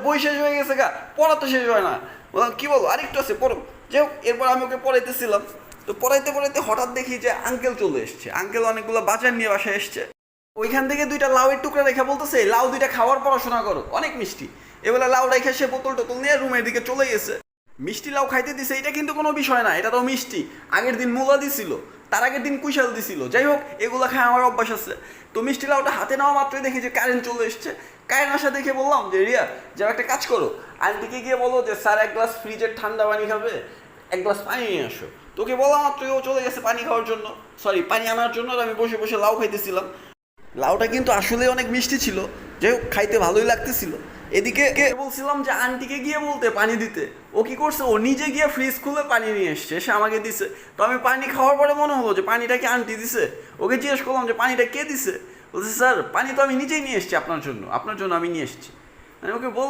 বই শেষ হয়ে গেছে গা, পড়া তো শেষ হয় না। বললাম কি বলো, আরেকটু আছে পড়ো। যাই হোক, এরপর আমি ওকে পড়াইতেছিলাম। তো পড়াইতে পড়াইতে হঠাৎ দেখি যে আঙ্কেল চলে এসছে। আঙ্কেল অনেকগুলো বাজার নিয়ে বাসায় এসছে। ওইখান থেকে দুইটা লাউয়ের টুকরা রেখে বলতেছে, লাউ দুইটা খাওয়ার পড়াশোনা করো, অনেক মিষ্টি। এবেলা লাউ রেখে সে বোতল টোতল নিয়ে রুমের দিকে চলে গেছে। মিষ্টি লাউ খাইতে দিছে, এটা কিন্তু কোনো বিষয় না, এটা তো মিষ্টি। আগের দিন মূলা দিছিল, তার আগের দিন কুইশাল দিছিল। যাই হোক, এগুলো খায় আমার অভ্যাস আছে। তো মিষ্টি লাউটা হাতে নেওয়া মাত্রই দেখি যে কারেন্ট চলে এসছে। কারেন্ট আসা দেখে বললাম যে রিয়া, যাও একটা কাজ করো, আন্টিকে গিয়ে বলো যে স্যার এক গ্লাস ফ্রিজের ঠান্ডা পানি খাবে, এক গ্লাস পানি নিয়ে আসো। তোকে বলা মাত্রই ও চলে গেছে পানি খাওয়ার জন্য, সরি পানি আনার জন্য। আর আমি বসে বসে লাউ খাইতেছিলাম। লাউটা কিন্তু আসলে অনেক মিষ্টি ছিল। যাই হোক, খাইতে ভালোই লাগতেছিল। এদিকে বলছিলাম যে আন্টিকে গিয়ে বলতে পানি দিতে। ও কি করছে, ও নিজে গিয়ে ফ্রিজ খুলে পানি নিয়ে এসছে, সে আমাকে দিছে। তো আমি পানি খাওয়ার পরে মনে হলো যে পানিটা কি আন্টি দিছে। ওকে জিজ্ঞেস করলাম যে পানিটা কে দিছে। বলছে স্যার পানি তো আমি নিজেই নিয়ে এসেছি আপনার জন্য, আপনার জন্য আমি নিয়ে এসেছি। আমি ওকে বললাম